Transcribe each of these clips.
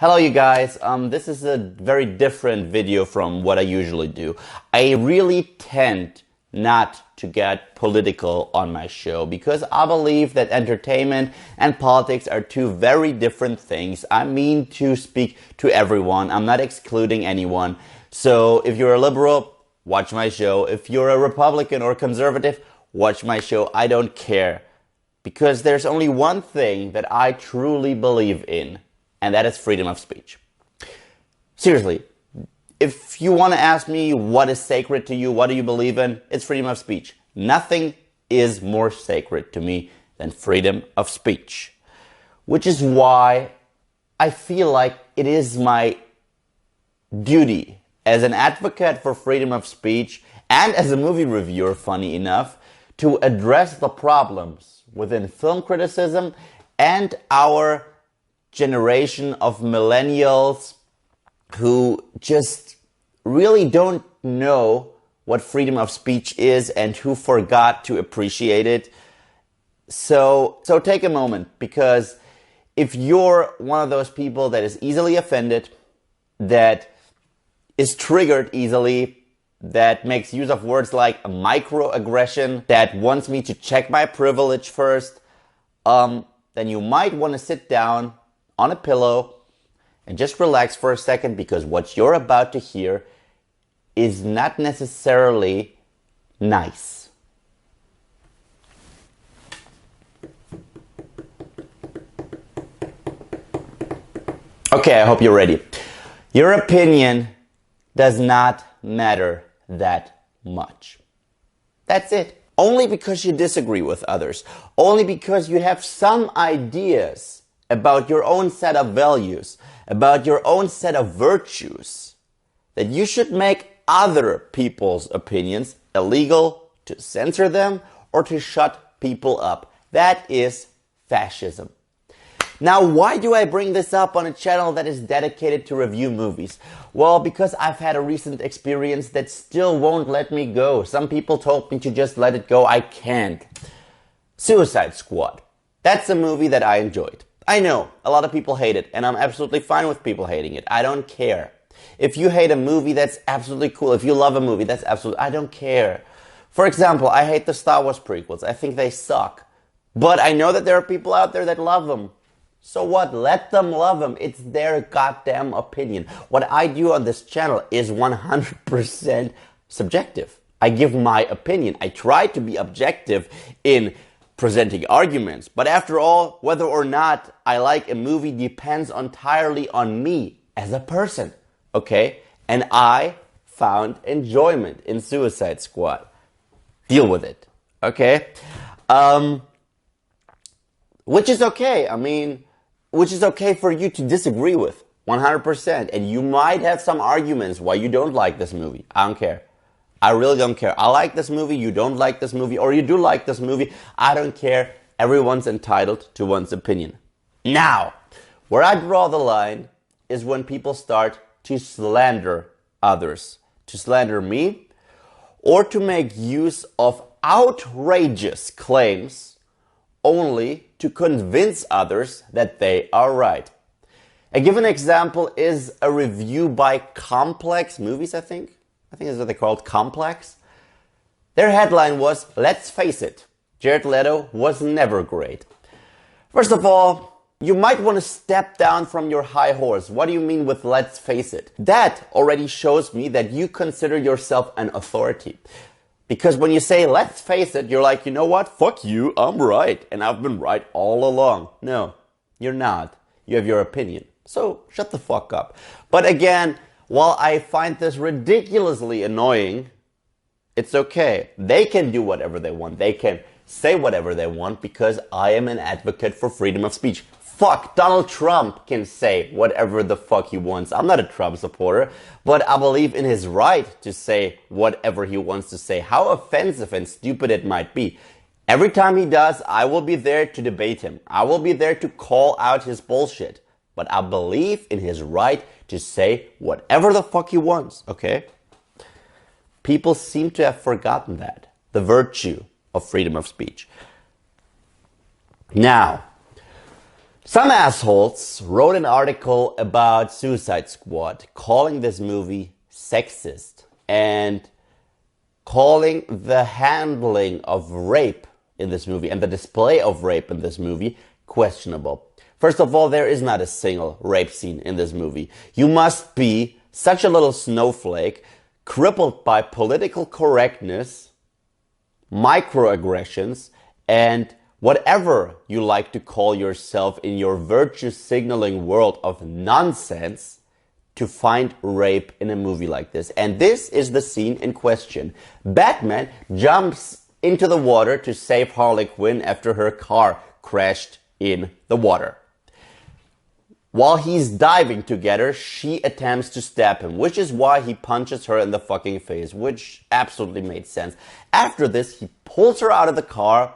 Hello you guys, this is a very different video from what I usually do. I really tend not to get political on my show because I believe that entertainment and politics are two very different things. I mean to speak to everyone, I'm not excluding anyone. So if you're a liberal, watch my show. If you're a Republican or conservative, watch my show. I don't care. Because there's only one thing that I truly believe in. And that is freedom of speech. Seriously, if you want to ask me what is sacred to you, what do you believe in, it's freedom of speech. Nothing is more sacred to me than freedom of speech. Which is why I feel like it is my duty as an advocate for freedom of speech and as a movie reviewer, funny enough, to address the problems within film criticism and our generation of millennials who just really don't know what freedom of speech is and who forgot to appreciate it. So take a moment, because if you're one of those people that is easily offended, that is triggered easily, that makes use of words like a microaggression, that wants me to check my privilege first, then you might want to sit down on a pillow and just relax for a second, because what you're about to hear is not necessarily nice. Okay, I hope you're ready. Your opinion does not matter that much. That's it. Only because you disagree with others, only because you have some ideas about your own set of values, about your own set of virtues, that you should make other people's opinions illegal, to censor them, or to shut people up. That is fascism. Now, why do I bring this up on a channel that is dedicated to review movies? Well, because I've had a recent experience that still won't let me go. Some people told me to just let it go. I can't. Suicide Squad. That's a movie that I enjoyed. I know, a lot of people hate it, and I'm absolutely fine with people hating it. I don't care. If you hate a movie, that's absolutely cool. If you love a movie, that's absolutely... I don't care. For example, I hate the Star Wars prequels. I think they suck. But I know that there are people out there that love them. So what? Let them love them. It's their goddamn opinion. What I do on this channel is 100% subjective. I give my opinion. I try to be objective in presenting arguments. But after all, whether or not I like a movie depends entirely on me as a person. Okay? And I found enjoyment in Suicide Squad. Deal with it. Okay? Which is okay. I mean, which is okay for you to disagree with. 100%. And you might have some arguments why you don't like this movie. I don't care. I really don't care. I like this movie, you don't like this movie, or you do like this movie. I don't care. Everyone's entitled to one's opinion. Now, where I draw the line is when people start to slander others. To slander me, or to make use of outrageous claims only to convince others that they are right. A given example is a review by Complex Movies, I think that's what they're called, Complex. Their headline was, "Let's face it, Jared Leto was never great." First of all, you might want to step down from your high horse. What do you mean with "let's face it"? That already shows me that you consider yourself an authority. Because when you say "let's face it," you're like, you know what? Fuck you, I'm right. And I've been right all along. No, you're not. You have your opinion. So shut the fuck up. But again, while I find this ridiculously annoying, it's okay. They can do whatever they want. They can say whatever they want because I am an advocate for freedom of speech. Fuck, Donald Trump can say whatever the fuck he wants. I'm not a Trump supporter, but I believe in his right to say whatever he wants to say, how offensive and stupid it might be. Every time he does, I will be there to debate him. I will be there to call out his bullshit. But I believe in his right to say whatever the fuck he wants, okay? People seem to have forgotten that. The virtue of freedom of speech. Now, Some assholes wrote an article about Suicide Squad, calling this movie sexist and calling the handling of rape in this movie and the display of rape in this movie questionable. First of all, there is not a single rape scene in this movie. You must be such a little snowflake, crippled by political correctness, microaggressions, and whatever you like to call yourself in your virtue signaling world of nonsense, to find rape in a movie like this. And this is the scene in question. Batman jumps into the water to save Harley Quinn after her car crashed in the water. While he's diving to get her, she attempts to stab him, which is why he punches her in the fucking face, which absolutely made sense. After this, he pulls her out of the car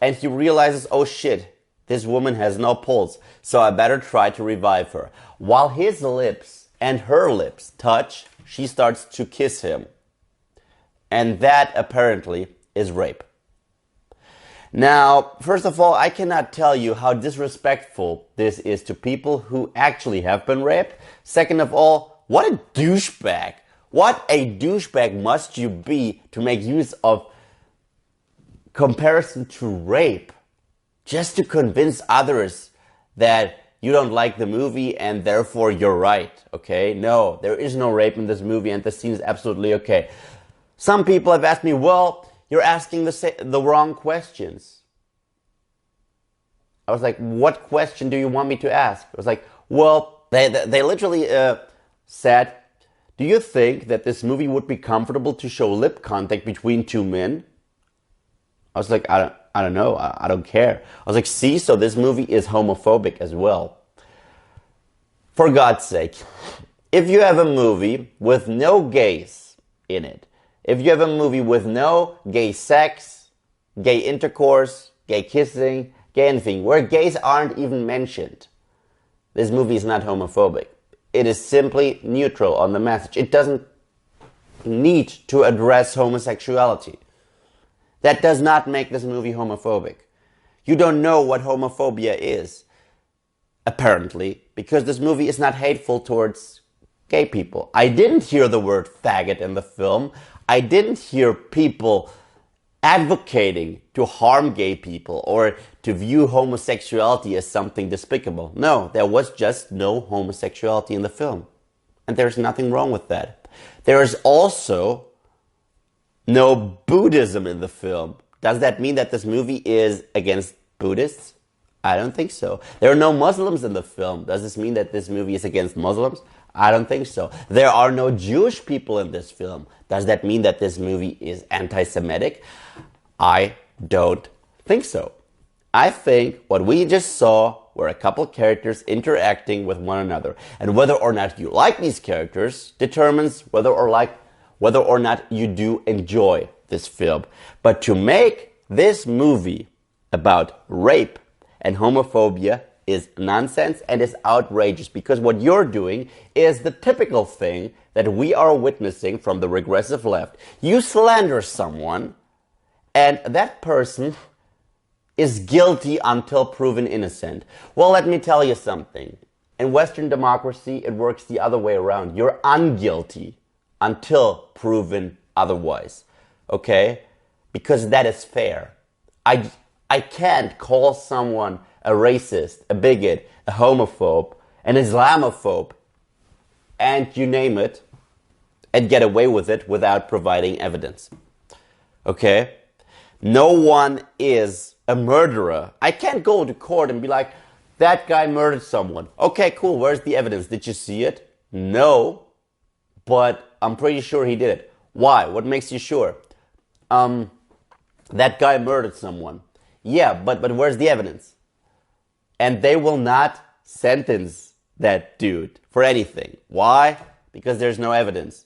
and he realizes, oh shit, this woman has no pulse, so I better try to revive her. While his lips and her lips touch, she starts to kiss him. And that apparently is rape. Now, first of all, I cannot tell you how disrespectful this is to people who actually have been raped. Second of all, what a douchebag. What a douchebag must you be to make use of comparison to rape just to convince others that you don't like the movie and therefore you're right, okay? No, there is no rape in this movie and the scene is absolutely okay. Some people have asked me, well, you're asking the wrong questions. I was like, what question do you want me to ask? I was like, well, they literally said, do you think that this movie would be comfortable to show lip contact between two men? I was like, I don't know. I don't care. I was like, see, so this movie is homophobic as well. For God's sake, if you have a movie with no gays in it, if you have a movie with no gay sex, gay intercourse, gay kissing, gay anything, where gays aren't even mentioned, this movie is not homophobic. It is simply neutral on the message. It doesn't need to address homosexuality. That does not make this movie homophobic. You don't know what homophobia is, apparently, because this movie is not hateful towards gay people. I didn't hear the word faggot in the film. I didn't hear people advocating to harm gay people or to view homosexuality as something despicable. No, there was just no homosexuality in the film. And there's nothing wrong with that. There is also no Buddhism in the film. Does that mean that this movie is against Buddhists? I don't think so. There are no Muslims in the film. Does this mean that this movie is against Muslims? I don't think so. There are no Jewish people in this film. Does that mean that this movie is anti-Semitic? I don't think so. I think what we just saw were a couple characters interacting with one another. And whether or not you like these characters determines whether or not you do enjoy this film. But to make this movie about rape and homophobia is nonsense and is outrageous, because what you're doing is the typical thing that we are witnessing from the regressive left. You slander someone and that person is guilty until proven innocent. Well, let me tell you something. In Western democracy, it works the other way around. You're unguilty until proven otherwise. Okay? Because that is fair. I can't call someone a racist, a bigot, a homophobe, an Islamophobe, and you name it, and get away with it without providing evidence. Okay? No one is a murderer. I can't go to court and be like, that guy murdered someone. Okay, cool, where's the evidence? Did you see it? No, but I'm pretty sure he did it. Why? What makes you sure? That guy murdered someone. Yeah, but where's the evidence? And they will not sentence that dude for anything. Why? Because there's no evidence.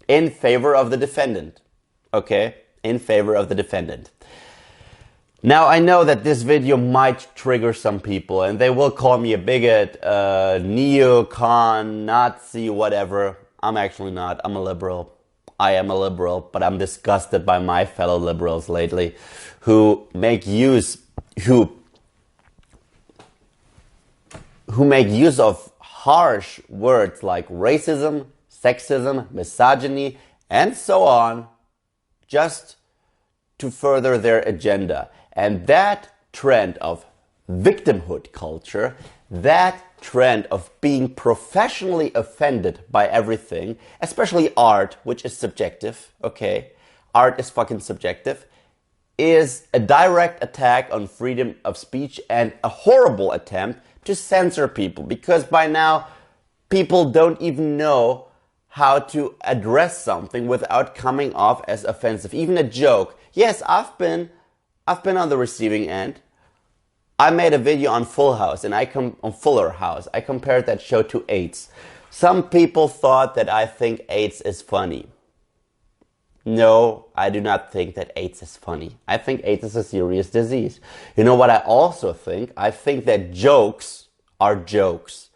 In favor of the defendant. Okay? In favor of the defendant. Now, I know that this video might trigger some people and they will call me a bigot, neocon, Nazi, whatever. I'm actually not. I'm a liberal. I am a liberal, but I'm disgusted by my fellow liberals lately who who make use of harsh words like racism, sexism, misogyny, and so on, just to further their agenda. And that trend of victimhood culture, that trend of being professionally offended by everything, especially art, which is subjective, okay? Art is fucking subjective, is a direct attack on freedom of speech and a horrible attempt to censor people, because by now people don't even know how to address something without coming off as offensive. Even a joke. Yes, I've been on the receiving end. I made a video on Full House and on Fuller House. I compared that show to AIDS. Some people thought that I think AIDS is funny. No, I do not think that AIDS is funny. I think AIDS is a serious disease. You know what I also think? I think that jokes are jokes.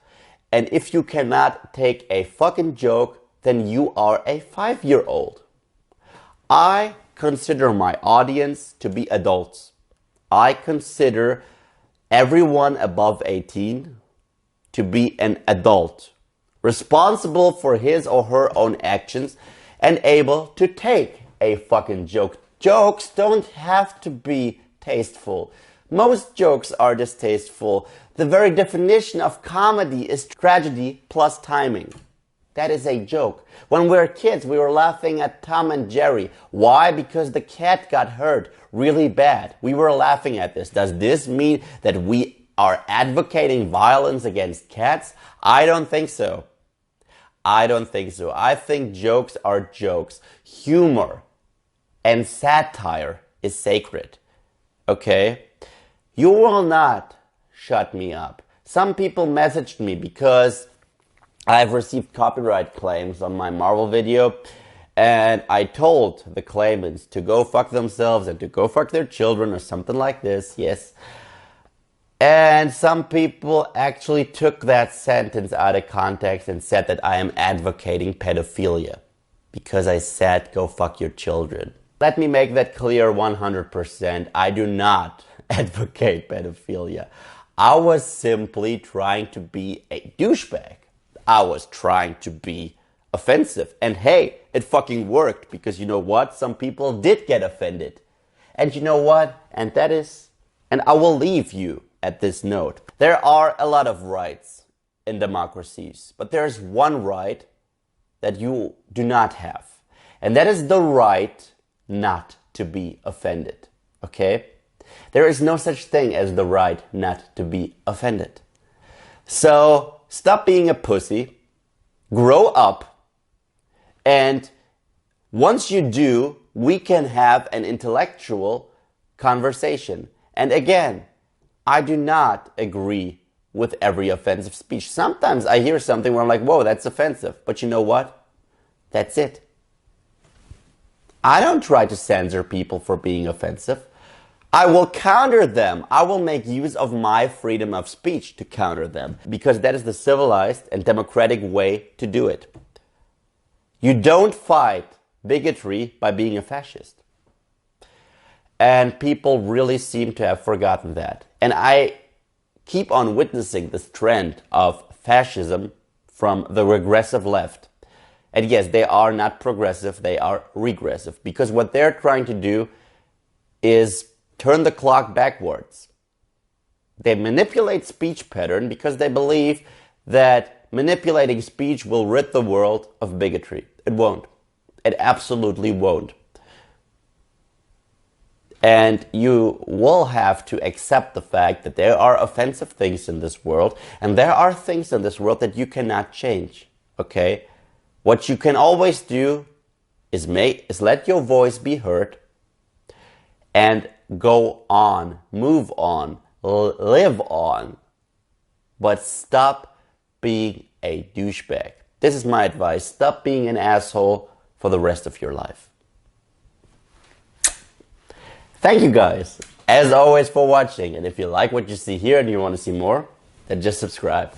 And if you cannot take a fucking joke, then you are a 5-year-old. I consider my audience to be adults. I consider everyone above 18 to be an adult, responsible for his or her own actions and able to take a fucking joke. Jokes don't have to be tasteful. Most jokes are distasteful. The very definition of comedy is tragedy plus timing. That is a joke. When we were kids, we were laughing at Tom and Jerry. Why? Because the cat got hurt really bad. We were laughing at this. Does this mean that we are advocating violence against cats? I don't think so. I don't think so. I think jokes are jokes. Humor and satire is sacred. Okay? You will not shut me up. Some people messaged me because I've received copyright claims on my Marvel video, and I told the claimants to go fuck themselves and to go fuck their children or something like this, yes. And some people actually took that sentence out of context and said that I am advocating pedophilia because I said go fuck your children. Let me make that clear 100%. I do not advocate pedophilia. I was simply trying to be a douchebag. I was trying to be offensive. And hey, it fucking worked, because you know what? Some people did get offended. And you know what? And I will leave you at this note. There are a lot of rights in democracies, but there's one right that you do not have. And that is the right not to be offended. Okay? There is no such thing as the right not to be offended. So stop being a pussy, grow up, and once you do, we can have an intellectual conversation. And again, I do not agree with every offensive speech. Sometimes I hear something where I'm like, whoa, that's offensive. But you know what? That's it. I don't try to censor people for being offensive. I will counter them. I will make use of my freedom of speech to counter them, because that is the civilized and democratic way to do it. You don't fight bigotry by being a fascist. And people really seem to have forgotten that. And I keep on witnessing this trend of fascism from the regressive left. And yes, they are not progressive, they are regressive, because what they're trying to do is turn the clock backwards. They manipulate speech pattern because they believe that manipulating speech will rid the world of bigotry. It won't. It absolutely won't. And you will have to accept the fact that there are offensive things in this world, and there are things in this world that you cannot change. Okay? What you can always do is let your voice be heard and go on, move on, live on, but stop being a douchebag. This is my advice. Stop being an asshole for the rest of your life. Thank you guys, as always, for watching. And if you like what you see here and you want to see more, then just subscribe.